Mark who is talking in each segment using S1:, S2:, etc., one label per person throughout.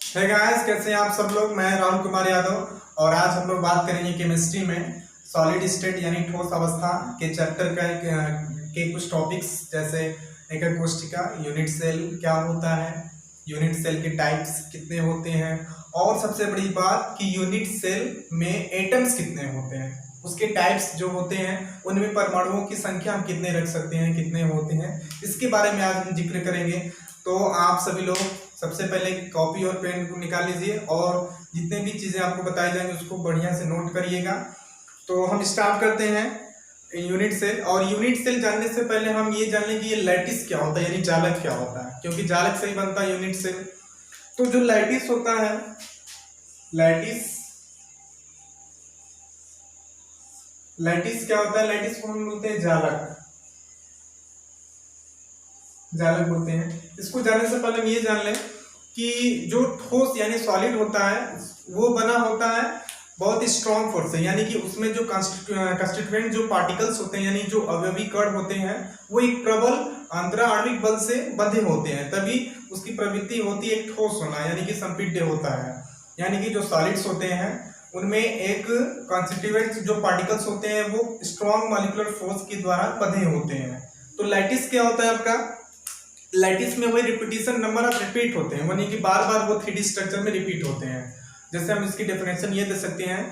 S1: है गाइस, कैसे हैं आप सब लोग। मैं राहुल कुमार यादव और आज हम लोग बात करेंगे केमिस्ट्री में सॉलिड स्टेट यानी ठोस अवस्था के चैप्टर के कुछ टॉपिक्स, जैसे एकर कोष्ठिका, यूनिट सेल क्या होता है, यूनिट सेल के टाइप्स कितने होते हैं, और सबसे बड़ी बात कि यूनिट सेल में एटम्स कितने होते हैं, उसके टाइप्स जो होते हैं उनमें परमाणुओं की संख्या हम कितने रख सकते हैं, कितने होते हैं, इसके बारे में आज हम जिक्र करेंगे। तो आप सभी लोग सबसे पहले कॉपी और पेन को निकाल लीजिए और जितने भी चीजें आपको बताई जाएंगी उसको बढ़िया से नोट करिएगा। तो हम स्टार्ट करते हैं यूनिट सेल। और यूनिट सेल जानने से पहले हम ये जान लें कि ये लैटिस क्या होता है, यानी जालक क्या होता है, क्योंकि जालक से ही बनता है यूनिट सेल। तो जो लैटिस होता है, लैटिस लैटिस क्या होता है, लैटिस को हम बोलते हैं जालक, जालक बोलते हैं। इसको जानने से पहले हम ये जान लें कि जो ठोस यानी सॉलिड होता है वो बना होता है बहुत ही स्ट्रॉन्ग फोर्स से, यानी कि उसमें जो कंस्टिट्यूएंट जो पार्टिकल्स होते हैं यानी जो अवयवी कण होते हैं वो एक प्रबल अंतराणविक बल से बंधे होते हैं, तभी उसकी प्रवृत्ति होती है एक ठोस होना, यानी कि संपीड्य होता है। यानी कि जो सॉलिड्स होते हैं उनमें एक कंस्टिट्यूएंट जो पार्टिकल्स होते हैं वो स्ट्रॉन्ग मॉलिक्यूलर फोर्स के द्वारा बंधे होते हैं। तो लैटिस क्या होता है आपका, लैटिस में वही रिपीटिशन नंबर ऑफ रिपीट होते हैं, यानी कि बार बार वो 3D स्ट्रक्चर में रिपीट होते हैं। जैसे हम इसकी डेफिनेशन ये दे सकते हैं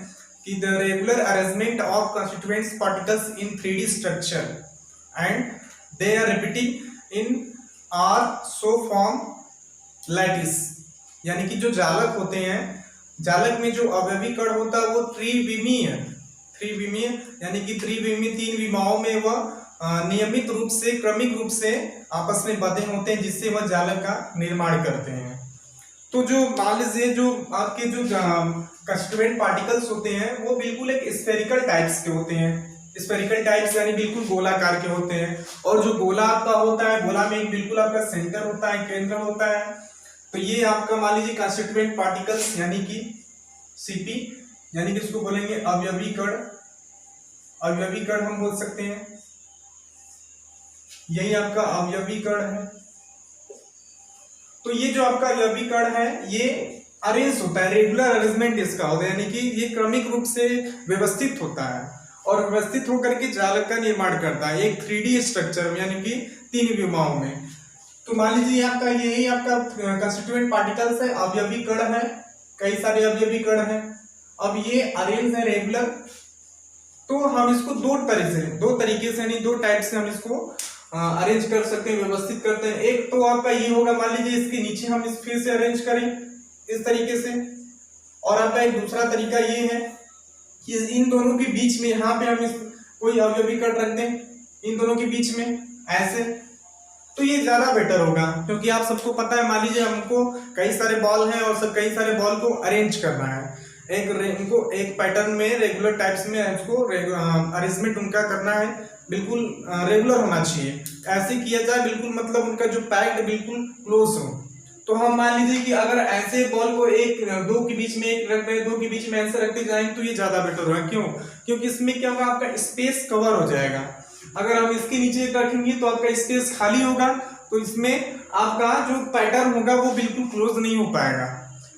S1: कि the regular arrangement of constituents particles in 3D structure and they are repeating in are so form lattice. यानी कि जो जालक होते हैं, जालक में जो अवयवी कण होता है वो त्रिविमीय यानी कि त्रिविमीय 3 विमाओं में वह नियमित रूप से क्रमिक रूप से आपस में बंधे होते हैं, जिससे वह जालक का निर्माण करते हैं। तो जो मान लीजिए जो आपके जो कंस्टिट्यूएंट पार्टिकल्स होते हैं वो बिल्कुल एक स्फेरिकल टाइप्स के होते हैं। स्फेरिकल टाइप्स यानी बिल्कुल गोलाकार के होते हैं, और जो गोला आपका होता है, गोला में एक बिल्कुल आपका सेंटर होता है, केंद्र होता है। तो ये आपका मान लीजिए कंस्टिट्यूएंट पार्टिकल्स यानी कि सीपी, यानी कि इसको बोलेंगे अवयवी कण, अवयवी कण हम बोल सकते हैं, यही आपका अवयवी कण है। तो ये जो आपका अवयवी कण है ये अरेंज होता है, रेगुलर अरेंजमेंट इसका होता है, यानी कि ये क्रमिक रूप से व्यवस्थित होता है और व्यवस्थित होकर के जालक का निर्माण करता है एक 3D स्ट्रक्चर में, यानी कि 3 विमाओं में। तो मान लीजिए आपका यही आपका कंस्टिट्यूएंट पार्टिकल्स है, अवयवी कण है, कई सारे अवयवी कण है। अब ये अरेंज है रेगुलर, तो हम इसको दो तरीके से यानी 2 टाइप से हम इसको अरेंज कर सकते हैं, व्यवस्थित करते हैं। एक तो आपका ये होगा, मान लीजिए इसके नीचे हम इस फिर से अरेंज करें इस तरीके से, और आपका एक दूसरा तरीका ये है कि इन दोनों के बीच में यहाँ पे हम इस कोई अवयवी कण रख दें इन दोनों के बीच में ऐसे, तो ये ज्यादा बेटर होगा। क्योंकि आप सबको पता है, मान लीजिए हमको कई सारे बॉल हैं और सब कई सारे बॉल को अरेंज करना है, इनको एक पैटर्न में रेगुलर टाइप्स में इसको अरेंजमेंट उनका करना है, बिल्कुल रेगुलर होना चाहिए। ऐसे किया जाए बिल्कुल, मतलब उनका जो पैक्ड बिल्कुल क्लोज हो। तो हम मान लीजिए कि अगर ऐसे बॉल को दो के बीच में एक रख रहे, 2 के बीच में ऐसे रखते जाएंगे तो ये ज्यादा बेटर होगा। क्यों? क्योंकि इसमें क्या होगा, आपका स्पेस कवर हो जाएगा। अगर हम इसके नीचे रखेंगे तो आपका स्पेस खाली होगा, तो इसमें आपका जो पैटर्न होगा वो बिल्कुल क्लोज नहीं हो पाएगा।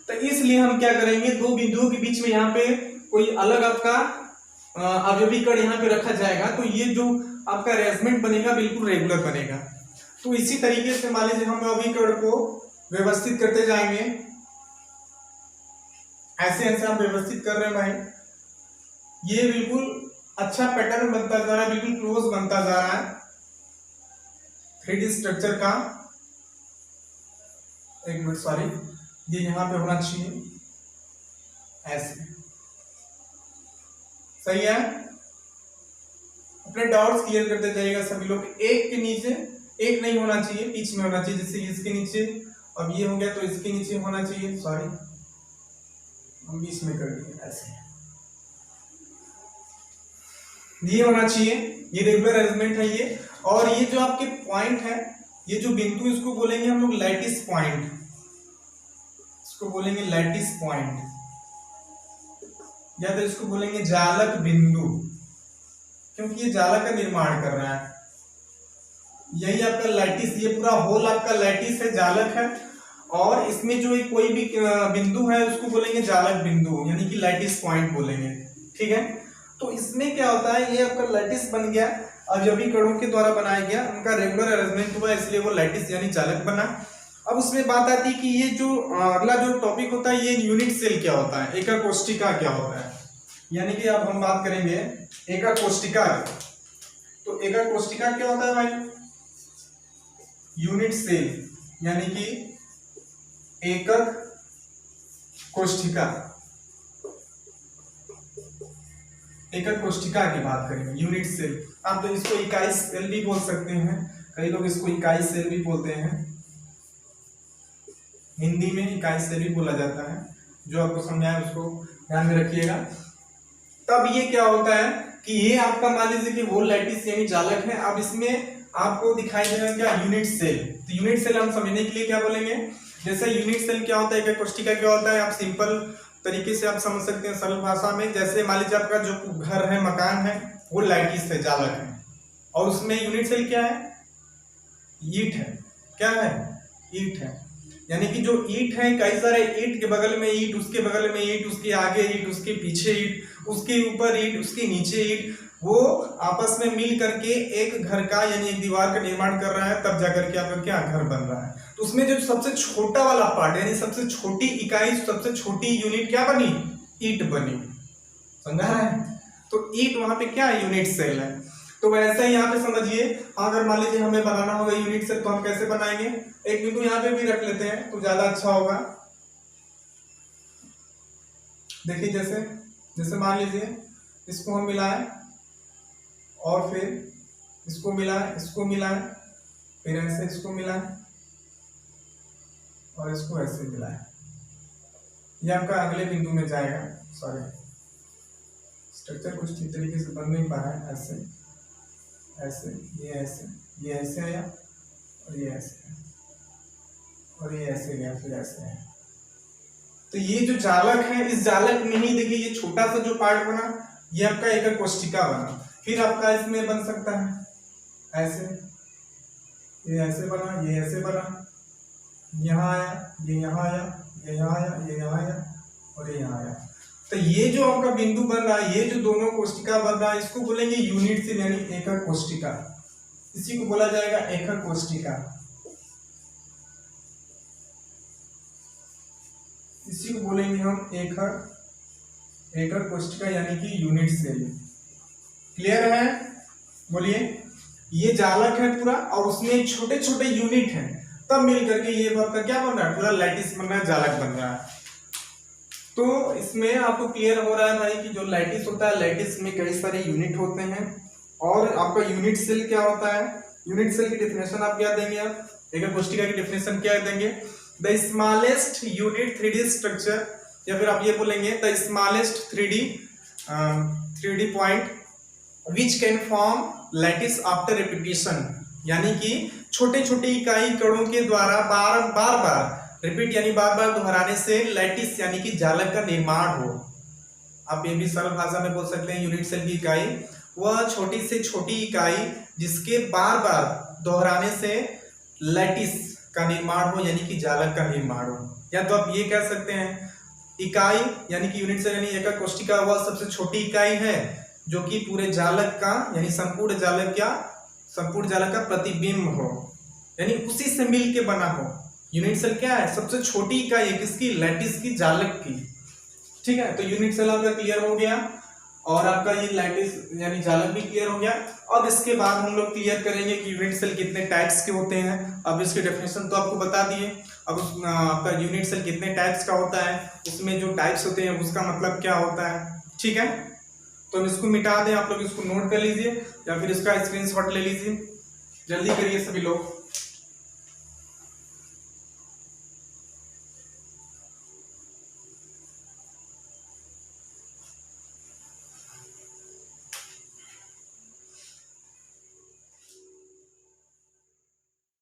S1: तो इसलिए हम क्या करेंगे, 2 बिंदुओं के बीच में यहाँ पे कोई अलग आपका अवयवी कण यहाँ पे रखा जाएगा, तो ये जो आपका अरेंजमेंट बनेगा बिल्कुल रेगुलर बनेगा। तो इसी तरीके से मान लीजिए हम अवयवी कण को व्यवस्थित करते जाएंगे, ऐसे ऐसे हम व्यवस्थित कर रहे हैं भाई, ये बिल्कुल अच्छा पैटर्न बनता जा रहा है, बिल्कुल क्लोज बनता जा रहा है 3D स्ट्रक्चर का। एक मिनट, सॉरी, ये यहां पे होना चाहिए ऐसे, सही है। अपने डाउट्स क्लियर करते जाइएगा सभी लोग। एक के नीचे एक नहीं होना चाहिए, बीच में होना चाहिए, जैसे इसके नीचे, अब ये हो गया तो इसके नीचे होना चाहिए, सॉरी हम बीच में कर दिए ऐसे, ये होना चाहिए, ये रेगुलर अरेंजमेंट है ये। और ये जो आपके पॉइंट है, ये जो बिंदु, इसको बोलेंगे हम लोग लैटिस पॉइंट, इसको बोलेंगे लैटिस पॉइंट, या तो इसको बोलेंगे जालक बिंदु, क्योंकि ये जालक का निर्माण कर रहा है। यही आपका लैटिस, ये पूरा होल आपका लैटिस है, जालक है। और इसमें जो कोई भी बिंदु है उसको बोलेंगे जालक बिंदु, यानी कि लैटिस पॉइंट बोलेंगे। ठीक है, तो इसमें क्या होता है, ये आपका लैटिस बन गया, अवयवी कणों के द्वारा बनाया गया, उनका रेगुलर अरेंजमेंट हुआ, इसलिए वो लैटिस यानी जालक बना। अब उसमें बात आती है कि ये जो अगला जो टॉपिक होता है, ये यूनिट सेल क्या होता है, एका कोष्टिका क्या होता है, यानी कि अब हम बात करेंगे एका कोष्टिका। तो एका कोष्टिका क्या होता है भाई, यूनिट सेल यानी कि एकक कोष्टिका, एकक कोष्टिका की बात करेंगे, यूनिट सेल। आप तो इसको इकाई सेल भी बोल सकते हैं, कई लोग इसको इकाई सेल भी बोलते हैं, हिंदी में इकाई सेल भी बोला जाता है, जो आपको समझाया उसको ध्यान में रखिएगा। तब ये क्या होता है कि ये आपका मान लीजिए कि वो लैटिस यानी जालक है, अब इसमें आपको दिखाई देगा क्या, यूनिट सेल। तो यूनिट सेल हम समझने के लिए क्या बोलेंगे, जैसे यूनिट सेल क्या होता है, एकक कोष्टिका क्या होता है, आप सिंपल तरीके से आप समझ सकते हैं सरल भाषा में। जैसे मान लीजिए आपका जो घर है, मकान है, वो लैटिस है, जालक है, और उसमें यूनिट सेल क्या है, ईंट है। क्या है, ईंट है, यानी कि जो ईंट है, कई सारे ईंट के बगल में ईंट, उसके बगल में ईंट, उसके आगे ईंट, उसके पीछे ईंट, उसके ऊपर ईंट, उसके नीचे ईंट, वो आपस में मिल करके एक घर का यानी एक दीवार का निर्माण कर रहा है, तब जाकर के आपका क्या घर बन रहा है। तो उसमें जो सबसे छोटा वाला पार्ट यानी सबसे छोटी इकाई, सबसे छोटी यूनिट क्या बनी, ईंट बनी, समझा है। तो ईंट वहां पे क्या है, यूनिट सेल है। तो वैसे ही यहाँ पे समझिए, अगर मान लीजिए हमें बनाना होगा यूनिट सेल, तो हम कैसे बनाएंगे, एक बिंदु यहाँ पे भी रख लेते हैं तो ज्यादा अच्छा होगा। देखिए जैसे जैसे मान लीजिए इसको हम मिलाएं और फिर इसको मिलाएं, इसको मिलाएं, फिर ऐसे इसको मिलाएं और इसको ऐसे मिलाएं, ये आपका अगले बिंदु में जाएगा। सॉरी, स्ट्रक्चर कुछ ठीक तरीके से बन नहीं पा रहा है, ऐसे ऐसे, ये ऐसे आया और ये ऐसे और ये ऐसे गया, फिर ऐसे है। तो ये जो जालक है, इस जालक में ही देखिए ये छोटा सा जो पार्ट बना, ये आपका एकक कोष्टिका बना। फिर आपका इसमें बन सकता है ऐसे, ये ऐसे बना, ये ऐसे बना, यहाँ आया, ये यहाँ आया, ये यहाँ आया, ये यहाँ आया और ये यहाँ आया। तो ये जो आपका बिंदु बन रहा है, ये जो दोनों कोष्टिका बन रहा है, इसको बोलेंगे यूनिट सेल यानी एकक कोष्टिका। इसी को बोला जाएगा एकक कोष्टिका, इसी को बोलेंगे हम एकक कोष्टिका यानी कि यूनिट सेल। क्लियर है, बोलिए। ये जालक है पूरा, और उसमें छोटे छोटे यूनिट हैं, तब मिल करके ये आपका क्या बन रहा है, पूरा लैटिस बन रहा है, जालक बन रहा है। तो इसमें आपको क्लियर हो रहा है भाई कि जो लैटिस होता है, लैटिस में कई सारे यूनिट होते हैं। और आपका यूनिट सेल क्या होता है, यूनिट सेल की डेफिनेशन आप क्या देंगे, आप एकक कोष्टिका की डेफिनेशन क्या देंगे, the smallest unit 3D structure, या फिर आप ये बोलेंगे the smallest 3D point which can form lattice after repetition, यानी कि छोटे छोटे इकाई कणों के द्वारा बार बार रिपीट यानी बार बार दोहराने से लैटिस यानी कि जालक का निर्माण हो। आप ये भी सरल भाषा में बोल सकते हैं, यूनिट सेल की इकाई वह छोटी से छोटी इकाई जिसके बार बार दोहराने से लैटिस का निर्माण हो, यानी कि जालक का निर्माण हो। या तो आप ये कह सकते हैं इकाई यानी कि यूनिट सेल यानी एकक कोष्टिका वह सबसे छोटी इकाई है जो कि पूरे जालक का यानी संपूर्ण जालक का प्रतिबिंब हो, यानी उसी से मिल के बना हो। यूनिट सेल क्या है, सबसे छोटी इकाई है, किसकी, लैटिस की, जालक की। ठीक है, तो यूनिट सेल आपका क्लियर हो गया और आपका ये लैटिस यानी जालक भी क्लियर हो गया। अब इसके बाद हम लोग क्लियर करेंगे कि यूनिट सेल कितने टाइप्स के होते हैं। अब इसकी डेफिनेशन तो आपको बता दिए, अब आपका यूनिट सेल कितने टाइप्स का होता है, उसमें जो टाइप्स होते हैं उसका मतलब क्या होता है। ठीक है, तो हम इसको मिटा दें, आप लोग इसको नोट कर लीजिए या फिर इसका स्क्रीनशॉट ले लीजिए, जल्दी करिए सभी लोग।